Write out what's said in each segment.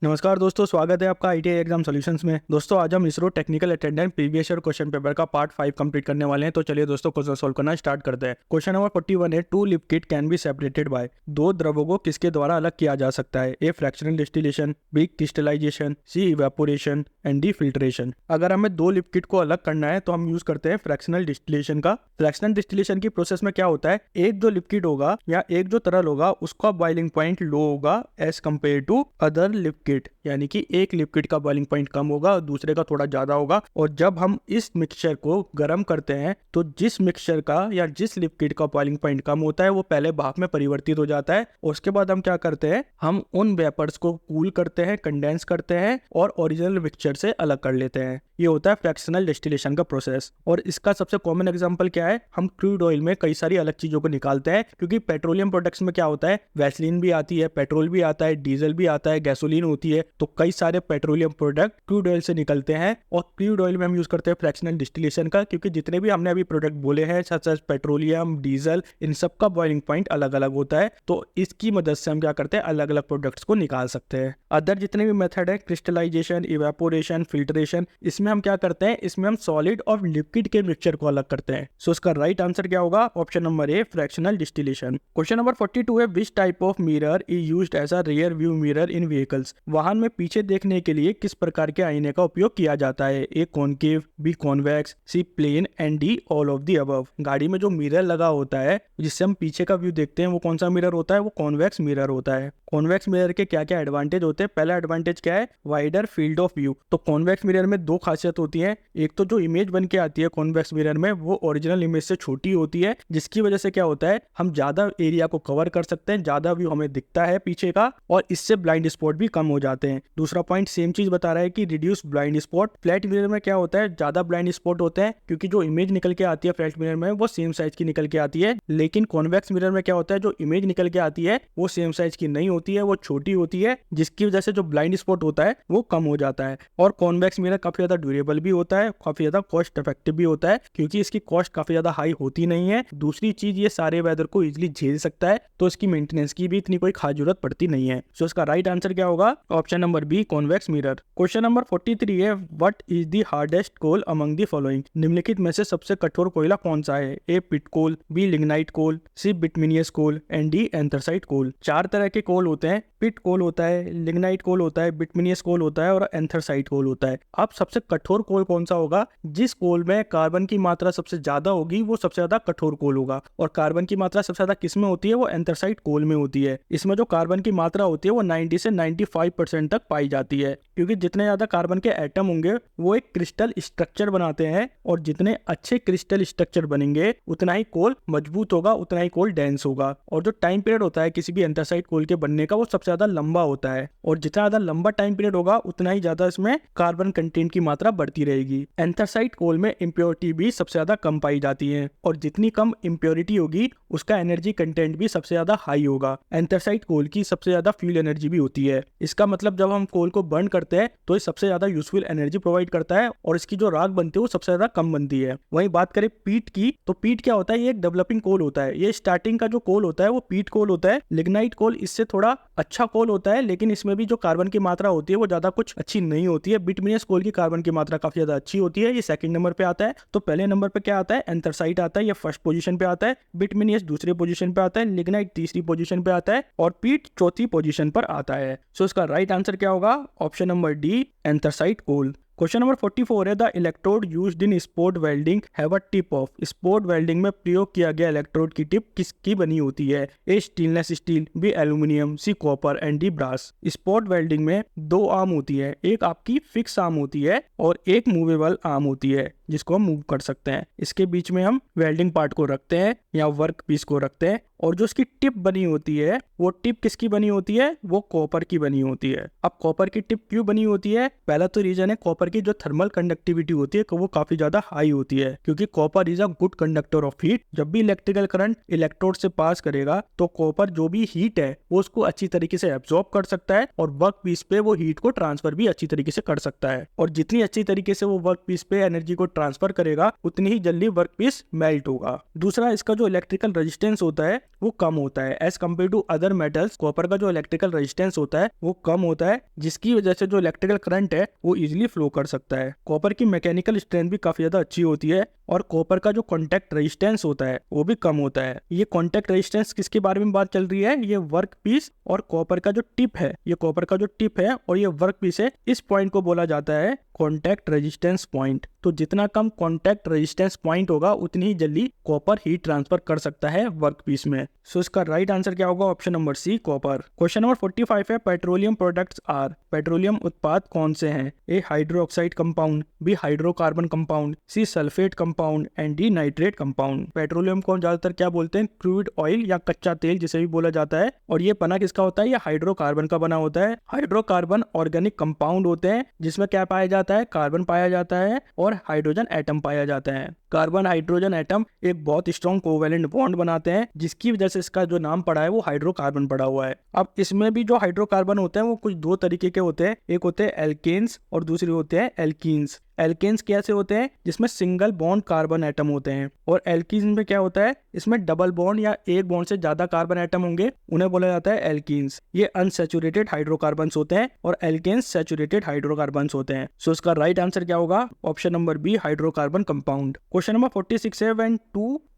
नमस्कार दोस्तों, स्वागत है आपका आईटीआई एग्जाम सॉल्यूशंस में। दोस्तों आज हम ISRO technical attendant previous year question paper का पार्ट 5 कंप्लीट करने वाले हैं। तो चलिए दोस्तों क्वेश्चन सॉल्व करना स्टार्ट करते हैं। क्वेश्चन नंबर 41 है, two liquid can be separated by. दो द्रवों को किसके द्वारा अलग किया जा सकता है? A fractional distillation, B crystallization, C evaporation and D filtration. अगर हमें दो लिक्विड को अलग करना है तो हम यूज करते हैं फ्रैक्शनल डिस्टिलेशन का। फ्रैक्शनल डिस्टिलेशन की प्रोसेस में क्या होता है, एक जो लिक्विड होगा या एक जो तरल होगा उसका बॉइलिंग पॉइंट लो होगा as compare to other liquid, यानी कि एक लिक्विड का बॉइलिंग पॉइंट कम होगा और दूसरे का थोड़ा ज्यादा होगा। और जब हम इस मिक्सचर को गर्म करते हैं तो जिस मिक्सचर का या जिस लिक्विड का बॉइलिंग पॉइंट कम होता है वो पहले भाप में परिवर्तित हो जाता है। और उसके बाद हम क्या करते हैं, हम उन वेपर्स को कूल करते हैं, कंडेंस करते हैं और ओरिजिनल मिक्सचर से अलग कर लेते हैं। ये होता है फ्रैक्शनल डिस्टिलेशन का प्रोसेस। और इसका सबसे कॉमन एग्जांपल क्या है, हम क्रूड ऑयल में कई सारी अलग चीजों को निकालते हैं, क्योंकि पेट्रोलियम प्रोडक्ट्स में क्या होता है, वैसलीन भी आती है, पेट्रोल भी आता है, डीजल भी आता है, गैसोलीन होती है। तो कई सारे पेट्रोलियम प्रोडक्ट क्रूड ऑयल से निकलते हैं और क्रूड ऑयल में हम यूज करते हैं फ्रैक्शनल डिस्टिलेशन का, क्योंकि जितने भी हमने अभी प्रोडक्ट बोले हैं सच एज पेट्रोलियम, डीजल, इन सब का बॉइलिंग पॉइंट अलग अलग होता है। तो इसकी मदद से हम क्या करते हैं, अलग अलग प्रोडक्ट्स को निकाल सकते हैं। अदर जितने भी मेथड है, क्रिस्टलाइजेशन, इवेपोरेशन, फिल्ट्रेशन, इसमें हम क्या करते हैं, इसमें हम सॉलिड और लिक्विड के मिक्सचर को अलग करते हैं। सो इसका राइट आंसर क्या होगा, option number A fractional distillation. Question number 42 है, which type of mirror is used as a rear view mirror in vehicles. वाहन में पीछे देखने के लिए किस प्रकार के आईने का उपयोग किया जाता है? A concave, B convex, C plane and D all of the above. गाड़ी में जो मिरर लगा होता है जिससे हम पीछे का व्यू देखते हैं वो कौन सा मिरर होता है? वो कॉन्वेक्स मिरर होता है। कॉन्वेक्स मिरर के क्या क्या एडवांटेज होते हैं? पहला एडवांटेज क्या है, वाइडर फील्ड ऑफ व्यू। तो कॉन्वेक्स मिरर में दो खासियत होती है, एक तो जो इमेज बन के आती है कॉन्वेक्स मिरर में वो ओरिजिनल इमेज से छोटी होती है, जिसकी वजह से क्या होता है, हम ज्यादा एरिया को कवर कर सकते हैं, ज्यादा व्यू हमें दिखता है पीछे का, और इससे ब्लाइंड स्पॉट भी कम हो जाते हैं। दूसरा पॉइंट सेम चीज बता रहा है कि reduce blind spot. Flat mirror में क्या होता है, ज्यादा ब्लाइंड स्पॉट होते हैं, क्योंकि जो इमेज निकल के आती है फ्लैट मिरर में वो सेम साइज की निकल के आती है। लेकिन कॉन्वेक्स मिरर में क्या होता है, जो इमेज निकल के आती है वो सेम साइज की नहीं होती है, वो छोटी होती है, जिसकी वजह से जो ब्लाइंड स्पॉट होता है वो कम हो जाता है। और कॉन्वेक्स मिरर काफी ज्यादा ड्यूरेबल भी होता है, काफी ज्यादा कॉस्ट इफेक्टिव भी होता है, क्योंकि इसकी कॉस्ट काफी ज्यादा हाई होती नहीं है। दूसरी चीज, ये सारे वेदर को इजिली झेल सकता है, तो इसकी मेंटेनेंस की भी इतनी कोई खास जरूरत पड़ती नहीं है। सो इसका राइट आंसर क्या होगा, option number B convex mirror. Question number 43 है, what is the hardest coal among the following. निम्नलिखित में से सबसे कठोर कोयला कौन सा है? A pit coal, B lignite coal, C bituminous coal and D anthracite coal. चार तरह के कोल होते हैं, पिट कोल होता है, लिग्नाइट कोल होता है, बिटमिनियस कोल होता है और एंथ्रासाइट कोल होता है। अब सबसे कठोर कोल कौन सा होगा? जिस कोल में कार्बन की मात्रा सबसे ज्यादा होगी वो सबसे ज्यादा कठोर कोल होगा। और कार्बन की मात्रा सबसे ज्यादा किस में होती है? वो एंथ्रासाइट कोल में होती है। इसमें जो कार्बन की मात्रा होती है वो 90 से 95% तक पाई जाती है, क्योंकि जितने ज्यादा कार्बन के एटम होंगे वो एक क्रिस्टल स्ट्रक्चर बनाते हैं, और जितने अच्छे क्रिस्टल स्ट्रक्चर बनेंगे उतना ही कोल मजबूत होगा, उतना ही कोल डेंस होगा। और जो टाइम पीरियड होता है किसी भी एंथ्रासाइट कोल के बनने का वो सबसे ज्यादा लंबा होता है, और जितना ज्यादा लंबा टाइम पीरियड होगा उतना ही ज्यादा इसमें कार्बन कंटेंट की मात्रा बढ़ती रहेगी। एंथ्रासाइट कोल में इम्प्योरिटी भी सबसे ज्यादा कम पाई जाती है, और जितनी कम इम्प्योरिटी होगी उसका एनर्जी कंटेंट भी सबसे ज्यादा हाई होगा। एंथ्रासाइट कोल की सबसे ज्यादा फ्यूल एनर्जी भी होती है। इसका मतलब जब हम कोल को बर्न करते हैं तो ये सबसे ज्यादा यूजफुल एनर्जी प्रोवाइड करता है, और इसकी जो राख बनती है वो सबसे ज्यादा कम बनती है। वहीं बात करें पीट की, तो पीट क्या होता है, ये एक डेवलपिंग कोल होता है। ये स्टार्टिंग का जो कोल होता है वो पीट कोल होता है। लिग्नाइट कोल इससे थोड़ा अच्छा कोल होता है, लेकिन इसमें भी जो कार्बन की मात्रा होती है वो ज्यादा कुछ अच्छी नहीं होती है। बिटमिनियस कोल की कार्बन की मात्रा काफी ज्यादा अच्छी होती है, ये सेकंड नंबर पे आता है। तो पहले नंबर पे क्या आता है, एंथ्रासाइट आता है, ये फर्स्ट पोजीशन पे आता है, बिटमिनियस दूसरी पोजीशन पे आता है, लिग्नाइट तीसरी पोजीशन पे आता है, और पीट चौथी पोजीशन पर आता है। सो इसका राइट आंसर क्या होगा, option number D anthracite coal. Question number 44 है, the electrode used in sport welding have a tip of. Sport welding में प्रयोग किया गया इलेक्ट्रोड की टिप किसकी बनी होती है? A stainless steel, B aluminium, C copper and D brass. Spot welding में दो आर्म होती है, एक आपकी फिक्स आर्म होती है और एक मूवेबल आर्म होती है जिसको हम मूव कर सकते हैं। इसके बीच में हम वेल्डिंग पार्ट को रखते हैं या वर्क पीस को रखते हैं, और जो इसकी टिप बनी होती है वो टिप किसकी बनी होती है? वो कॉपर की बनी होती है। अब कॉपर की टिप क्यों बनी होती है? पहला तो रीजन है, कॉपर की जो थर्मल कंडक्टिविटी होती है वो काफी ज्यादा हाई होती है, क्योंकि copper is a good conductor of heat. जब भी इलेक्ट्रिकल करंट इलेक्ट्रोड से पास करेगा तो कॉपर जो भी हीट है वो उसको अच्छी तरीके से एब्जॉर्ब कर सकता है, और वर्क पीस पे वो हीट को ट्रांसफर भी अच्छी तरीके से कर सकता है। और जितनी अच्छी तरीके से वो वर्क पीस पे एनर्जी को ट्रांसफर करेगा उतनी ही जल्दी वर्क पीस मेल्ट होगा। दूसरा, इसका जो इलेक्ट्रिकल रेजिस्टेंस होता है वो कम होता है as compare to other metals. Copper का जो इलेक्ट्रिकल रेजिस्टेंस होता है वो कम होता है, जिसकी वजह से जो इलेक्ट्रिकल करंट है वो इजीली फ्लो कर सकता है। कॉपर की मैकेनिकल स्ट्रेंथ भी काफी ज्यादा अच्छी होती है और कॉपर का जो कॉन्टैक्ट रेजिस्टेंस होता है वो भी कम होता है। ये कॉन्टैक्ट रेजिस्टेंस किसके बारे में बात चल रही है, ये वर्क पीस और कॉपर का जो टिप है, ये कॉपर का जो टिप है और ये वर्क पीस है, इस पॉइंट को बोला जाता है कॉन्टैक्ट रेजिस्टेंस पॉइंट। तो जितना कम कॉन्टैक्ट रेजिस्टेंस पॉइंट होगा उतनी ही जल्दी कॉपर हीट ट्रांसफर कर सकता है वर्क पीस में। सो इसका राइट आंसर क्या होगा, option number C copper. Question number 45 है पेट्रोलियम प्रोडक्ट्स आर। पेट्रोलियम उत्पाद कौन से हैं? A hydroxide compound, B hydrocarbon compound, C sulphate compound and D nitrate compound. Petroleum को ज्यादातर क्या बोलते हैं, क्रूड ऑयल या कच्चा तेल जिसे भी बोला जाता है, और ये बना किसका होता है, ये हाइड्रोकार्बन का बना होता है। हाइड्रोकार्बन ऑर्गेनिक कंपाउंड होते हैं जिसमें क्या पाया जाता है, कार्बन पाया जाता है और हाइड्रोजन एटम पाया जाता है। कार्बन हाइड्रोजन एटम एक बहुत स्ट्रॉन्ग कोवेलेंट बॉन्ड बनाते हैं, जिसकी वजह से इसका जो नाम पड़ा है वो हाइड्रोकार्बन पड़ा हुआ है। अब इसमें भी जो हाइड्रोकार्बन होते हैं वो कुछ दो तरीके के होते हैं, एक होते हैं एल्केन्स और दूसरे होते हैं एल्कीन्स। एल्केन्स कैसे होते हैं, जिसमें सिंगल बॉन्ड कार्बन एटम होते हैं, और एल्कीन्स में क्या होता है, इसमें डबल बॉन्ड या एक बॉन्ड से ज्यादा कार्बन एटम होंगे, उन्हें बोला जाता है एल्कीन्स। ये अनसैचुरेटेड हाइड्रोकार्बन्स होते हैं और एल्केन्स सैचुरेटेड हाइड्रोकार्बन्स होते हैं। सो इसका राइट आंसर क्या होगा, option number B hydrocarbon compound. Question number 46 है when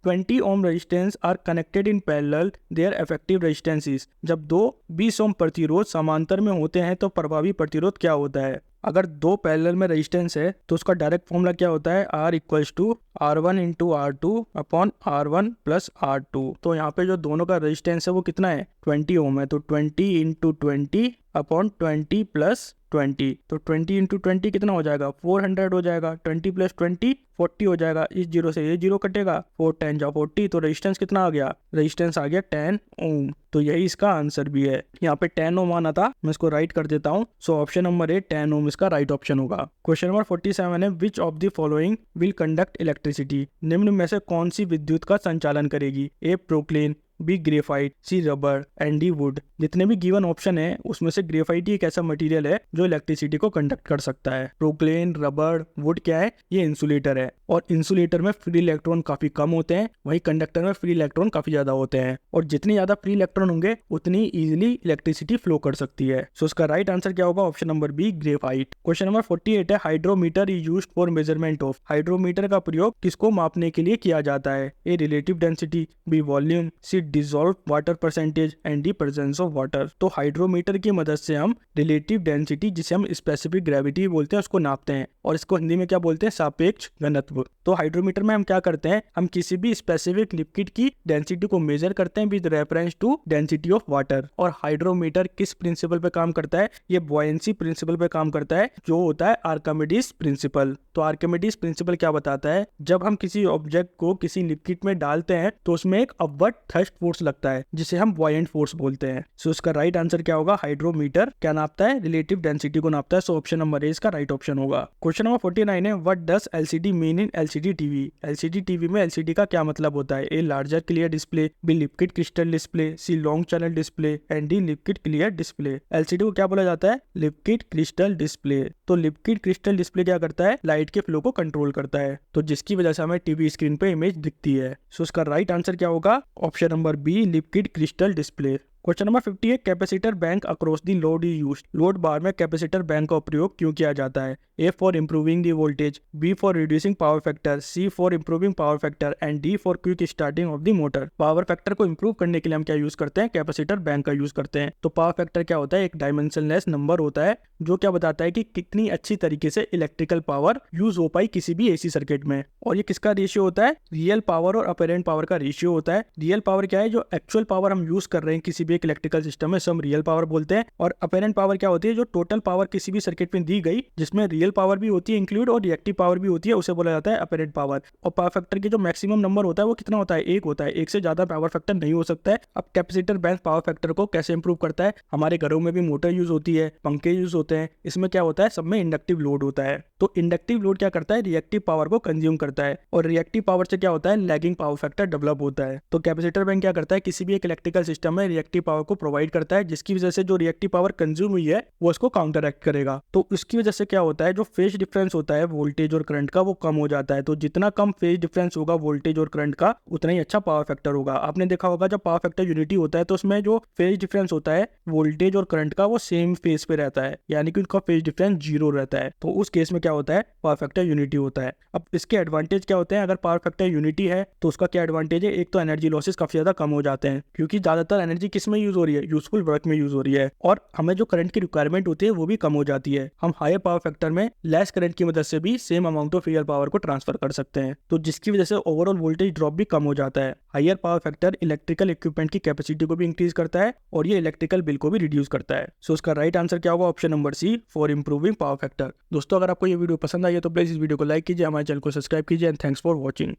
20 ohm resistance are connected in parallel their effective resistance is. जब दो 20 ओम प्रतिरोध समांतर में होते हैं तो प्रभावी प्रतिरोध क्या होता है? अगर दो पैरेलल में रेजिस्टेंस है तो उसका डायरेक्ट फॉर्मूला क्या होता है, R equals to R1 into R2 upon R1 plus R2। तो यहाँ पे जो दोनों का रेजिस्टेंस है वो कितना है, 20 ओम है, तो 20 इंटू 20 अपॉन 20 प्लस 20, तो 20 इंटू 20 कितना हो जाएगा, 400 हो जाएगा। 20 प्लस 20 40 हो जाएगा, इस जीरो से ये जीरो कटेगा, 4 10 जा 40, तो रेजिस्टेंस कितना आ गया, रेजिस्टेंस आ गया 10 ओम। तो यही इसका आंसर भी है, यहाँ पे 10 ओम आना था, मैं इसको राइट कर देता हूँ। सो ऑप्शन नंबर ए 10 ओम इसका राइट ऑप्शन होगा। क्वेश्चन नंबर 47 है which of the following will conduct electricity. निम्न में से कौन सी विद्युत का संचालन करेगी? A porcelain, B graphite, C rubber and D wood. जितने भी गिवन ऑप्शन है उसमें से ग्रेफाइट ही एक ऐसा मटेरियल है जो इलेक्ट्रिसिटी को कंडक्ट कर सकता है। प्रोक्लेन, रबर, वुड क्या है, ये इंसुलेटर है, और इंसुलेटर में फ्री इलेक्ट्रॉन काफी कम होते हैं, वहीं कंडक्टर में फ्री इलेक्ट्रॉन काफी ज्यादा होते हैं, और जितनी ज्यादा फ्री इलेक्ट्रॉन होंगे उतनी इजिली इलेक्ट्रिसिटी फ्लो कर सकती है। सो इसका राइट आंसर क्या होगा, option number B graphite. Question number 48 है hydrometer is used for measurement of. Hydrometer का प्रयोग किसको मापने के लिए किया जाता है? A relative density, B volume, C dissolve water percentage and the presence of water. तो हाइड्रोमीटर की मदद से हम रिलेटिव डेंसिटी, जिसे हम स्पेसिफिक ग्रेविटी बोलते हैं, उसको नापते हैं, और इसको हिंदी में क्या बोलते हैं, सापेक्ष घनत्व। तो हाइड्रोमीटर में हम क्या करते हैं, हम किसी भी स्पेसिफिक लिक्विड की डेंसिटी को मेजर करते हैं with reference to density of water. और हाइड्रोमीटर किस प्रिंसिपल पे काम करता है, ये बॉयंसी प्रिंसिपल पे काम करता है, जो होता है आर्किमिडीज प्रिंसिपल। तो आर्किमिडीज प्रिंसिपल क्या बताता है, जब हम किसी ऑब्जेक्ट को किसी लिक्विड में डालते हैं तो उसमें एक अपवर्ड थ्रस्ट फोर्स लगता है जिसे हम बॉयंट फोर्स बोलते हैं। सो इसका राइट आंसर क्या होगा, हाइड्रोमीटर क्या नापता है, रिलेटिव डेंसिटी को नापता है। सो ऑप्शन नंबर ए इसका राइट ऑप्शन होगा। क्वेश्चन नंबर 49 है what does LCD mean in LCD TV. LCD TV में एलसीडी का क्या मतलब होता है? A larger clear display, B liquid crystal display, C long channel display and D liquid clear display. LCD को क्या बोला जाता है, लिक्विड क्रिस्टल डिस्प्ले। तो लिक्विड क्रिस्टल डिस्प्ले क्या करता है, लाइट के फ्लो को कंट्रोल करता है, तो जिसकी वजह से हमें टीवी स्क्रीन पे इमेज दिखती है। सो इसका राइट आंसर क्या होगा, option number B liquid crystal display. Question number 50 है capacitor bank across the load is used. Load बार में कैपेसिटर बैंक का प्रयोग क्यों किया जाता है? A for improving the voltage, B for reducing power factor, C for improving power factor and D for quick starting of the motor. Power factor को improve करने के लिए हम क्या यूज करते हैं, कैपेसिटर बैंक का यूज करते हैं। तो पावर फैक्टर क्या होता है, एक डायमेंशनलेस नंबर होता है जो क्या बताता है कि कितनी अच्छी तरीके से इलेक्ट्रिकल पावर यूज हो पाई किसी भी एसी सर्किट में। और ये किसका रेशियो होता है, रियल पावर और अपरेंट पावर का रेशियो होता है। रियल पावर क्या है, जो एक्चुअल पावर हम यूज कर रहे हैं किसी भी एक इलेक्ट्रिकल सिस्टम में, हम रियल पावर बोलते हैं। और अपरेंट पावर क्या होती है, जो टोटल पावर किसी भी सर्किट में दी गई जिसमें रियल पावर भी होती है इंक्लूड और रिएक्टिव पावर भी होती है, उसे बोला जाता है अपरेंट पावर। और पावर फैक्टर की जो मैक्सिमम नंबर होता है वो कितना होता है, एक होता है, एक से ज्यादा पावर फैक्टर नहीं हो सकता है। अब कैपेसिटर बैंक पावर फैक्टर को कैसे इंप्रूव करता है, हमारे घरों में भी मोटर यूज होती है, पंखे यूज होते हैं, इसमें क्या होता है, सब में इंडक्टिव लोड होता है। तो इंडक्टिव लोड क्या करता है, रिएक्टिव पावर को कंज्यूम करता है, और रिएक्टिव पावर से क्या होता है, लैगिंग पावर फैक्टर डेवलप होता है। तो कैपेसिटर बैंक क्या करता है, किसी भी एक इलेक्ट्रिकल सिस्टम में रिएक्टिव रिएक्टिव पावर को प्रोवाइड करता है, जिसकी वजह से जो रिएक्टिव पावर कंज्यूम हुई है वो इसको काउंटर एक्ट करेगा। तो इसकी वजह से क्या होता है, जो फेज डिफरेंस होता है वोल्टेज और करंट का वो कम हो जाता है। तो जितना कम फेज डिफरेंस होगा वोल्टेज और करंट का उतना ही अच्छा पावर फैक्टर होगा। आपने देखा होगा जब पावर फैक्टर यूनिटी होता है तो उसमें जो फेज डिफरेंस होता है वोल्टेज और करंट का वो सेम फेज पे रहता है, यानी कि उनका फेज डिफरेंस 0 रहता है। तो उस केस में क्या होता है, पावर फैक्टर यूनिटी होता है। अब इसके एडवांटेज क्या होते हैं, अगर पावर फैक्टर यूनिटी है तो उसका क्या एडवांटेज है, एक तो एनर्जी लॉसेस काफी ज्यादा कम हो जाते हैं, क्योंकि ज्यादातर एनर्जी किस में यूज हो रही है, यूजफुल वर्क में यूज हो रही है, और हमें जो करंट की रिक्वायरमेंट होती है वो भी कम हो जाती है। हम हायर पावर फैक्टर में लेस करंट की मदद से भी same amount of real power को ट्रांसफर कर सकते हैं, तो जिसकी वजह से ओवरऑल वोल्टेज ड्रॉप भी कम हो जाता है। Higher power factor electrical equipment की कैपेसिटी को भी इंक्रीज करता है और ये इलेक्ट्रिकल बिल को भी रिड्यूस करता है। सो उसका राइट आंसर क्या होगा, option number C, for improving power factor. दोस्तों अगर आपको ये वीडियो पसंद आई है तो प्लीज इस वीडियो को लाइक कीजिए, हमारे चैनल को सब्सक्राइब कीजिए एंड थैंक्स फॉर वॉचिंग।